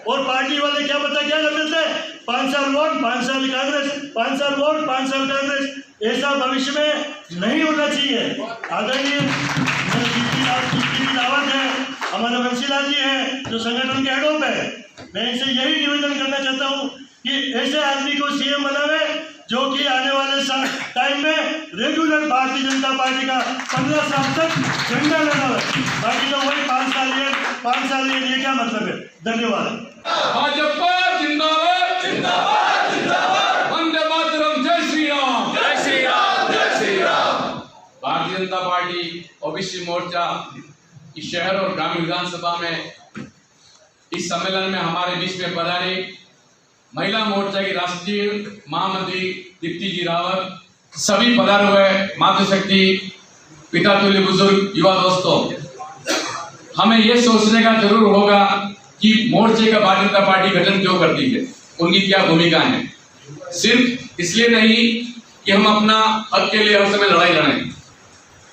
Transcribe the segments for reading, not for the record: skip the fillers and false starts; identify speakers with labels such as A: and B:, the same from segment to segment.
A: और पार्टी वाले क्या करते थे, 5 साल वोट 5 साल कांग्रेस, 5 साल वोट 5 साल कांग्रेस। ऐसा भविष्य में नहीं होना चाहिए। आदरणीय दावत है, हमारे बंसीलाल जी हैं जो संगठन के हेड ऑफ है, मैं इनसे यही निवेदन करना चाहता हूँ कि ऐसे आदमी को सीएम बनावे जो कि आने वाले टाइम में रेगुलर भारतीय जनता पार्टी का 15 साल तक झंडा लगावे। बाकी तो वही 5 साल ये क्या मतलब है। धन्यवाद।
B: भाजपा जिंदाबाद जिंदाबाद जिंदाबाद, वंदे मातरम, जय श्री राम जय श्री राम जय श्री राम। भारतीय जनता पार्टी ओबीसी मोर्चा इस शहर और ग्रामीण विधानसभा में इस सम्मेलन में हमारे बीच में पधारे महिला मोर्चा की राष्ट्रीय महामंत्री दीप्ति जी रावत, सभी पधारे हुए मातृशक्ति पिता तुल्य बुजुर्ग युवा दोस्तों, हमें यह सोचने का जरूर होगा कि मोर्चे का भारतीय जनता पार्टी गठन क्यों करती है, उनकी क्या भूमिका है। सिर्फ इसलिए नहीं कि हम अपना हक के लिए हर समय लड़ाई लड़ें,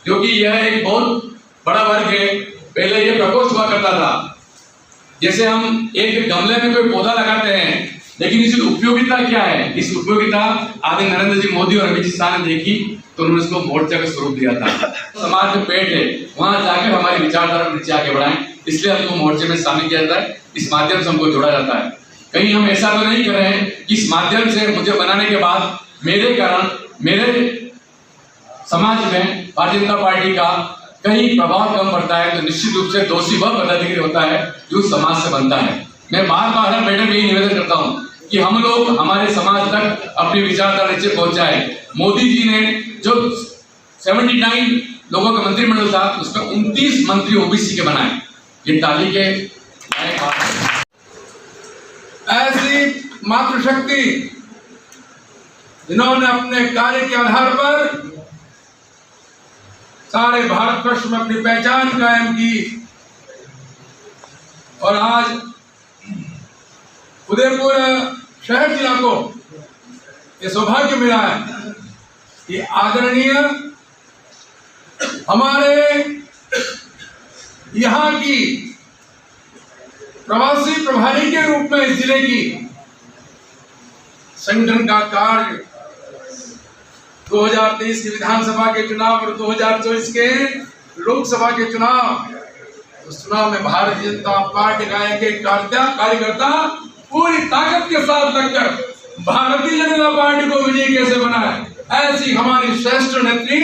B: क्योंकि यह एक बहुत बड़ा वर्ग है। पहले यह प्रकोष्ठ हुआ करता था, जैसे हम एक गमले में कोई पौधा लगाते हैं, लेकिन इसकी उपयोगिता क्या है, इस उपयोगिता आदि नरेंद्र जी मोदी और अमित शाह ने देखी तो उन्होंने इसको मोर्चा का स्वरूप दिया था। समाज में पेट है, वहां जाकर हमारी विचारधारा नीचे आगे बढ़ाएं, इसलिए हमको मोर्चे में शामिल किया जाता है। इस माध्यम से हमको जोड़ा जाता है। कहीं हम ऐसा तो नहीं कर रहे हैं कि इस माध्यम से मुझे बनाने के बाद मेरे कारण मेरे समाज में भारतीय जनता पार्टी का कहीं प्रभाव कम पड़ता है तो निश्चित रूप से दोषी वह पदाधिकारी होता है जो समाज से बनता है। मैं बार बार हर बैठक में यही निवेदन करता हूँ कि हम लोग हमारे समाज तक अपनी विचारधारा नीचे पहुंचाए। मोदी जी ने जो 79 लोगों का मंत्रिमंडल था उसमें 29 मंत्री ओबीसी के बनाए, ये ताली के लायक बात है।
C: ऐसी मातृशक्ति जिन्होंने अपने कार्य के आधार पर सारे भारतवर्ष में अपनी पहचान कायम की और आज उदयपुर शहर जिला को ये सौभाग्य मिला है कि आदरणीय हमारे यहाँ की प्रवासी प्रभारी के रूप में इस जिले की संगठन का कार्य 2023 के विधानसभा के चुनाव और 2024 के लोकसभा के चुनाव, उस चुनाव में भारतीय जनता पार्टी का एक कार्यकर्ता पूरी ताकत के साथ लगकर भारतीय जनता पार्टी को विजयी कैसे बनाए, ऐसी हमारी श्रेष्ठ नेत्री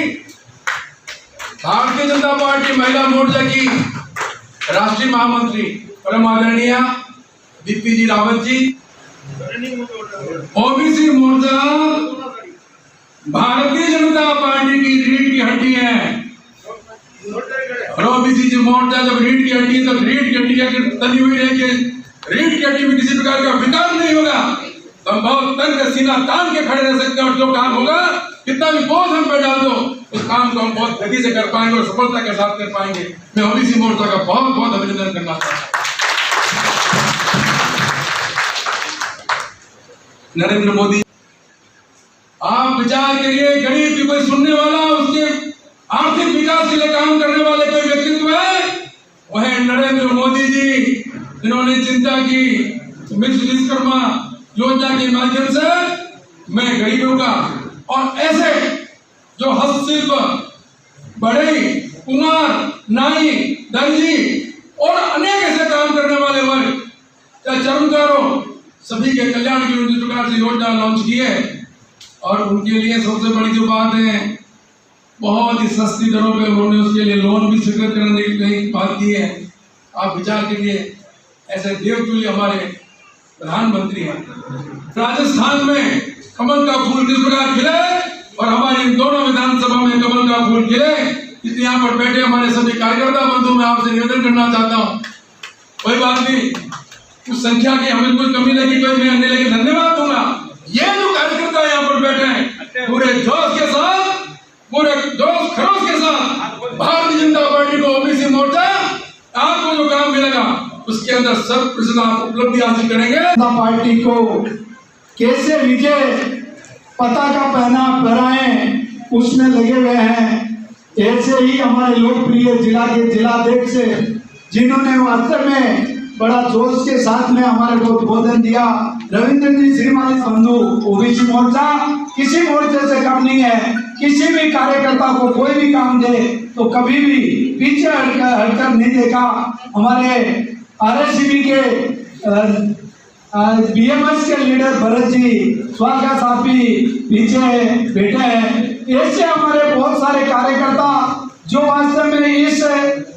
C: भारतीय जनता पार्टी महिला मोर्चा की राष्ट्रीय महामंत्री परम आदरणीय दीप्ति जी रावत जी, ओबीसी मोर्चा भारतीय जनता पार्टी की रीढ़ की हड्डी है। और ओबीसी मोर्चा जब रीढ़ की हड्डी तब रीढ़ की हड्डी तनी हुई है कि रीढ़ की हड्डी में किसी प्रकार का विकार नहीं होगा तो हम बहुत तन का सीना तान के खड़े रह सकते हैं और जो काम होगा कितना भी बोझ हम पे डाल दो उस काम को हम बहुत गति से कर पाएंगे और सफलता के साथ कर पाएंगे। मैं ओबीसी मोर्चा का बहुत बहुत अभिनंदन करना चाहता हूँ। नरेंद्र मोदी, आप विचार करिए, गरीब की कोई सुनने वाला, उसके आर्थिक विकास के लिए काम करने वाले कोई व्यक्तित्व है वह नरेंद्र मोदी जी, जिन्होंने चिंता की मिश्र विश्वकर्मा योजना के माध्यम से मैं गरीबों का और ऐसे जो हस्तशिल्प बढ़ई कुमार नाई दर्जी और अनेक ऐसे काम करने वाले वर्ग चाहे चर्मकारों सभी के कल्याण की उनकी प्रकार से योजना लॉन्च की है। और उनके लिए सबसे बड़ी जो बात है बहुत ही सस्ती दरों पे उन्होंने उसके लिए लोन भी स्वीकृत करने की बात की है। आप विचार कीजिए, ऐसे देवतुल्य हमारे प्रधानमंत्री हैं। राजस्थान में कमल का फूल किस प्रकार खिले और हमारी दोनों विधानसभा में कमल का फूल खिले, इसलिए यहाँ पर बैठे हमारे सभी कार्यकर्ता बंधु मैं आपसे निवेदन करना चाहता हूँ, कोई बात नहीं, कुछ संख्या की हमें कुछ कमी लगी तो मैं अन्य लेकिन धन्यवाद दूंगा। ये जो कार्यकर्ता यहाँ पर बैठे हैं पूरे जोश के साथ, पूरे जोश खरोश के साथ भारतीय जनता पार्टी को ओबीसी मोर्चा आपको जो काम मिलेगा उसके अंदर 100% आप उपलब्धि हासिल करेंगे।
D: जनता पार्टी को कैसे विजय पताका पहराएं उसमें लगे हुए हैं। ऐसे ही हमारे लोकप्रिय जिला के जिलाध्यक्ष जिन्होंने वास्तव में बड़ा जोश के साथ में हमारे को उद्बोधन दिया, रविंद्र जी श्रीमाली बंधु, ओबीसी मोर्चा किसी मोर्चे से कम नहीं है। किसी भी कार्यकर्ता को कोई भी काम दे तो कभी भी पीछे हटकर नहीं देखा। हमारे आरएससीबी के बीएमएस के लीडर भरत जी स्वागत साहब भी पीछे बैठे हैं। ऐसे हमारे बहुत सारे कार्यकर्ता जो वास्तव में इस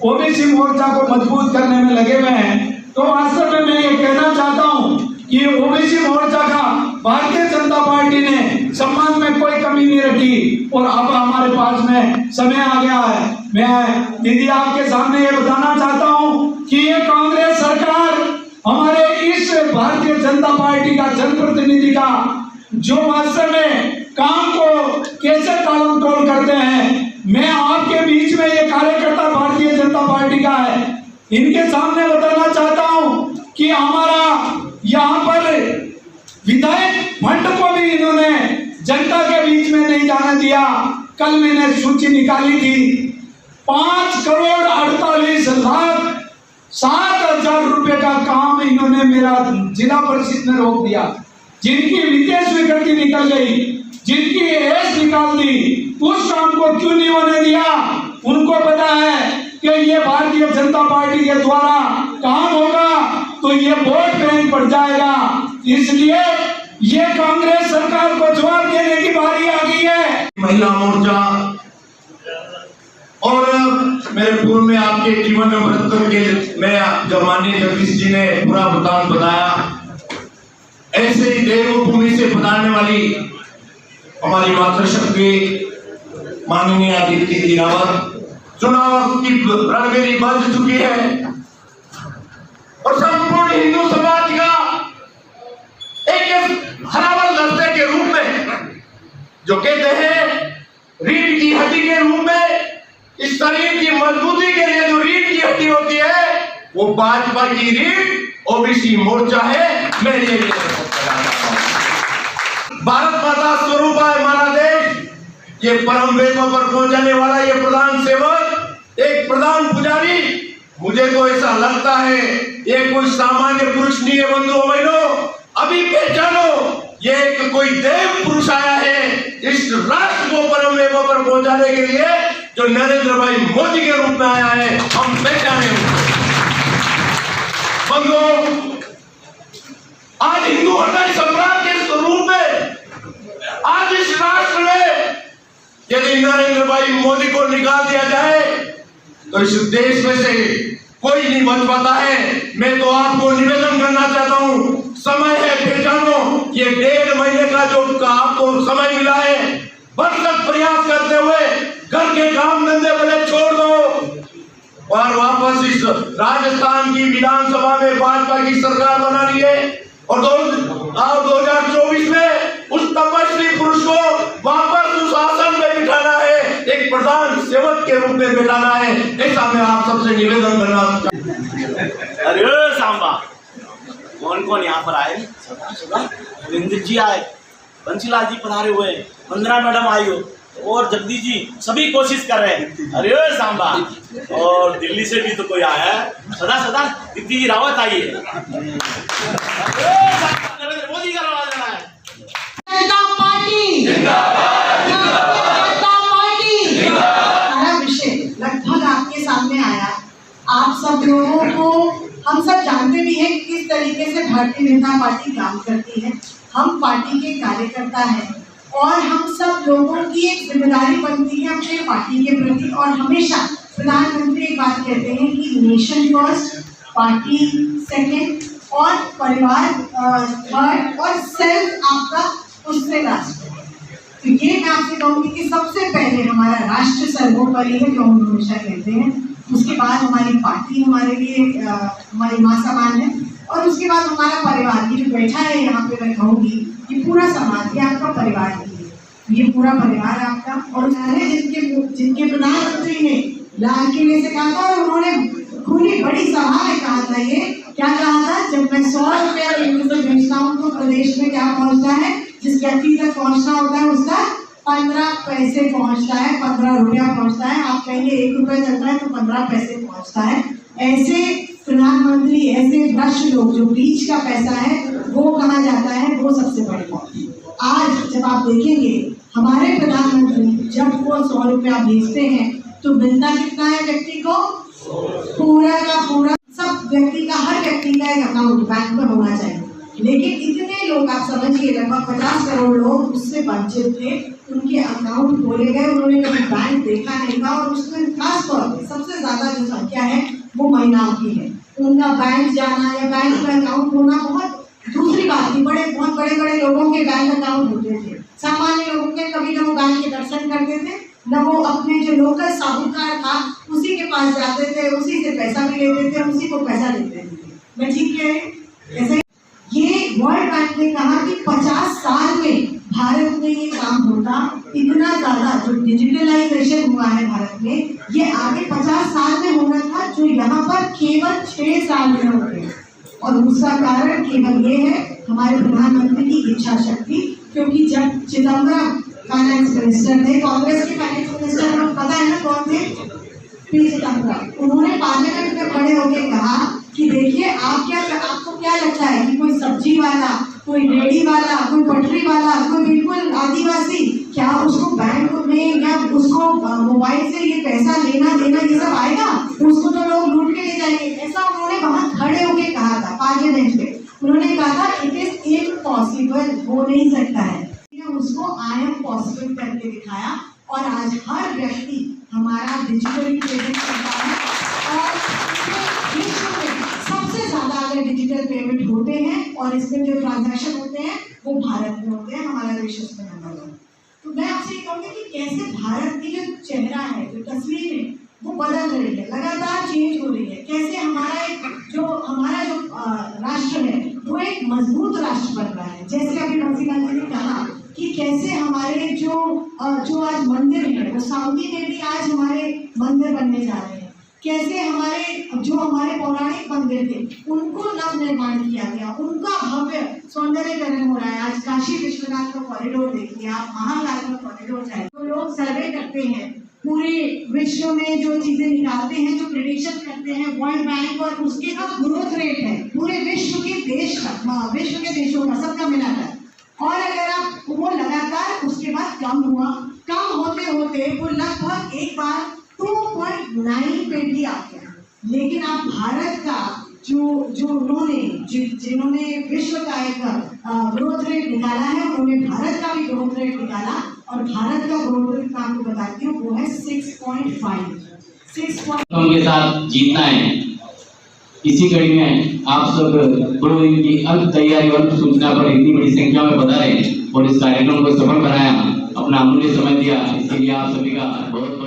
D: ओबीसी मोर्चा को मजबूत करने में लगे हुए हैं। तो वास्तव में मैं ये कहना चाहता हूँ कि ओबीसी मोर्चा का भारतीय जनता पार्टी ने सम्मान में कोई कमी नहीं रखी और अब हमारे पास में समय आ गया है। मैं दीदी आपके सामने ये बताना चाहता हूँ कि ये कांग्रेस सरकार हमारे इस भारतीय जनता पार्टी का जनप्रतिनिधि का जो वास्तव में काम को कैसे टालम टोल करते हैं, मैं आपके बीच में ये कार्यकर्ता भारतीय जनता पार्टी का है, इनके सामने बताना चाहता हूं कि हमारा यहाँ पर विधायक फंड को भी इन्होंने जनता के बीच में नहीं जाने दिया। कल मैंने सूची निकाली थी, 5,48,07,000 रुपए का काम इन्होंने मेरा जिला परिषद में रोक दिया। जिनकी वित्तीय स्वीकृति निकल गई, जिनकी एस निकाल दी, उस काम को क्यों नहीं होने दिया? उनको पता है कि ये भारतीय जनता पार्टी के द्वारा काम होगा तो ये वोट बैंक बढ़ जाएगा। इसलिए ये कांग्रेस सरकार को जवाब देने की बारी आ गई है।
E: महिला मोर्चा और मेरे पूर्व में आपके जीवन में मृत्यु के मैं जब माननीय जगदीश जी ने पूरा वृतांत बताया, ऐसे ही देवभूमि से पधारने वाली हमारी मातृशक्ति माननीय आदित्य जी रावत चुनाव की रणभेरी बज चुकी है और संपूर्ण हिंदू समाज का एक हरावल दस्ते के रूप में जो कहते हैं रीढ़ की हड्डी के रूप में, इस शरीर की मजबूती के लिए जो रीढ़ की हड्डी होती है वो भाजपा की रीढ़ ओबीसी मोर्चा है। मैं ये भारत माता स्वरूप है हमारा देश, ये परम वेदों पर पहुंचाने वाला ये प्रधान सेवक, एक प्रधान पुजारी, मुझे तो ऐसा लगता है ये कोई सामान्य पुरुष नहीं है। बंधुओं बहनों, अभी पहचानो, ये एक कोई देव पुरुष आया है इस राष्ट्र को परम वेदों पर पहुंचाने के लिए, जो नरेंद्र भाई मोदी के रूप में आया है। हम पहचाने बंधुओं, आज हिंदू हृदय सम्राट के स्वरूप में आज इस राष्ट्र में यदि नरेंद्र भाई मोदी को निकाल दिया जाए तो इस देश में से कोई नहीं बच पाता है। मैं तो आपको निवेदन करना चाहता हूं, समय है पहचानो, ये 1.5 महीने का जो आपको समय मिला है, भरसक प्रयास करते हुए घर के काम धंधे भले छोड़ दो और वापस इस राजस्थान की विधानसभा में भाजपा की सरकार बनानी है और 2024 में उस तपस्वी पुरुष को वापस उस आसन में बिठाना है, एक प्रधान सेवक के रूप में बिठाना है। ऐसा मैं आप सबसे निवेदन करना चाहता हूं।
F: अरे सांबा, कौन कौन यहाँ पर आए? रविंद्र जी आए, बंसीलाल जी पधारे हुए, वंदना मैडम आई हो और जगदीश जी सभी कोशिश कर रहे हैं। अरे सांबा, और दिल्ली से भी तो कोई आया है, सदा दीदी जी रावत आई है। नरेंद्र मोदी का आवाज आना है।
G: जनता पार्टी जिंदाबाद, जनता पार्टी जिंदाबाद। सारा विषय लगभग आपके सामने आया। आप सब लोगों को हम सब जानते भी हैं किस तरीके से भारतीय जनता पार्टी काम करती है। हम पार्टी के कार्यकर्ता हैं और हम सब लोगों की एक जिम्मेदारी बनती है अपने पार्टी के प्रति। और हमेशा प्रधानमंत्री एक बात कहते हैं कि नेशन फर्स्ट, पार्टी सेकंड और परिवार थर्ड और सेल्फ आपका उससे लास्ट। तो ये मैं आपसे कहूँगी कि सबसे पहले हमारा राष्ट्र सर्वोपरि है, जो हम हमेशा कहते हैं। उसके बाद हमारी पार्टी हमारे लिए हमारी माँ समान है, और उसके बाद हमारा परिवार। ये जो बैठा है यहाँ पे, मैं कहूँगी ये पूरा समाज, ये आपका परिवार है, ये पूरा परिवार आपका। और जिनके प्रधानमंत्री ने लाल किले से कहा था, और उन्होंने खुली बड़ी सभा में कहा था, ये क्या कहा था, जब मैं 100 रुपया से भेजता हूँ तो प्रदेश में क्या पहुँचता है, जिस व्यक्ति तक पहुँचना होता है उसका 15 पैसे पहुँचता है, 15 रुपया पहुँचता है। आप कहेंगे 1 रुपया चल रहा है तो 15 पैसे पहुँचता है। ऐसे प्रधानमंत्री, ऐसे भ्रष्ट लोग, जो बीच का पैसा है वो कहाँ जाता है, वो सबसे बड़ी बात है। आज जब आप देखेंगे हमारे प्रधानमंत्री जब वो 100 रुपया भेजते हैं तो मिलता कितना है व्यक्ति को, पूरा का पूरा सब व्यक्ति का, हर व्यक्ति का एक अकाउंट बैंक में होना चाहिए। लेकिन इतने लोग, आप समझिए लगभग 50 करोड़ लोग उससे वंचित थे, उनके अकाउंट खोले गए, उन्होंने कभी बैंक देखा नहीं था। और उसमें खास तौर पर सबसे ज्यादा जो संख्या है वो महिलाओं की है। उनका बैंक जाना या बैंक में अकाउंट होना बहुत दूसरी बात थी। बहुत बड़े बड़े लोगों के बैंक अकाउंट होते थे, सामान्य लोगों के कभी न वो बैंक के दर्शन करते थे, न वो अपने जो लोकल साहूकार था उसी के पास जाते थे, उसी से पैसा भी लेते थे, उसी को पैसा देते थे। मैं ठीक कह रही? ऐसे ये वर्ल्ड बैंक ने कहा कि 50 साल में भारत में ये काम होता, इतना ज्यादा जो डिजिटलाइजेशन हुआ है भारत में, ये आगे 50 साल में होना था, जो यहाँ पर केवल 6 साल में हो गया। और दूसरा कारण केवल ये है हमारे प्रधानमंत्री की इच्छा शक्ति। क्योंकि जब चिदम्बरम फाइनेंस मिनिस्टर थे, कांग्रेस के फाइनेंस मिनिस्टर, को पता है ना कौन थे, पी चिदम्बरम, उन्होंने पार्लियामेंट में खड़े होकर कहा कि देखिए आपको क्या लगता है कि कोई सब्जी वाला, कोई रेडी वाला, कोई पटरी वाला, कोई बिल्कुल आदिवासी, क्या उसको बैंक में या उसको मोबाइल से ये पैसा लेना देना ये सब आएगा? उसको तो लोग लूट के ले जाएंगे। ऐसा उन्होंने वहां खड़े होकर कहा था पार्लियामेंट में। उन्होंने कहा था इट इज इम्पॉसिबल, हो नहीं सकता है। उसको आई एम पॉसिबल करके दिखाया, और आज हर व्यक्ति हमारा डिजिटली पेमेंट करता है। और विश्व में सबसे ज्यादा अगर डिजिटल पेमेंट होते हैं और इसमें जो ट्रांजैक्शन होते हैं वो भारत में होते हैं, हमारा देश उसमें नंबर 1। तो मैं आपसे ये कहूँगी कि कैसे भारत की जो चेहरा है, जो तस्वीर है, वो बदल रही है, लगातार चेंज हो रही है। कैसे हमारा जो राष्ट्र है वो एक मजबूत राष्ट्र बन रहा है। जैसे अभी बंसीलाल जी ने कहा कि कैसे हमारे जो आज मंदिर है, वो सऊदी में भी आज हमारे मंदिर बनने जा रहे हैं। कैसे हमारे पौराणिक मंदिर थे उनको नव निर्माण किया गया, उनका भव्य सौंदर्यकरण हो रहा है। आज काशी विश्वनाथ का कॉरिडोर देखिए आप, महाकाल का कॉरिडोर जाए तो लोग सर्वे करते हैं, पूरे विश्व में जो चीजें निकालते हैं, जो प्रेडिक्शन करते हैं वर्ल्ड बैंक, और उसके का ग्रोथ रेट है पूरे विश्व के देशों का सबका मिलाकर। और अगर आप वो लगातार उसके बाद कम होते होते वो लगभग एक बार 2.9 पे भी आ गया। लेकिन आप भारत का जिन्होंने विश्व का एक ग्रोथ रेट निकाला है, उन्होंने भारत का भी ग्रोथ रेट निकाला, और भारत का ग्रोथ रेट मैं आपको बताती हूँ वो है 6.5
H: के साथ जीतना है। इसी कड़ी में आप सब बड़ों की अंत तैयारी और सूचना पर इतनी बड़ी संख्या में पधारे और इस कार्यक्रम को सफल बनाया, अपना अमूल्य समय दिया, इसके लिए आप सभी का बहुत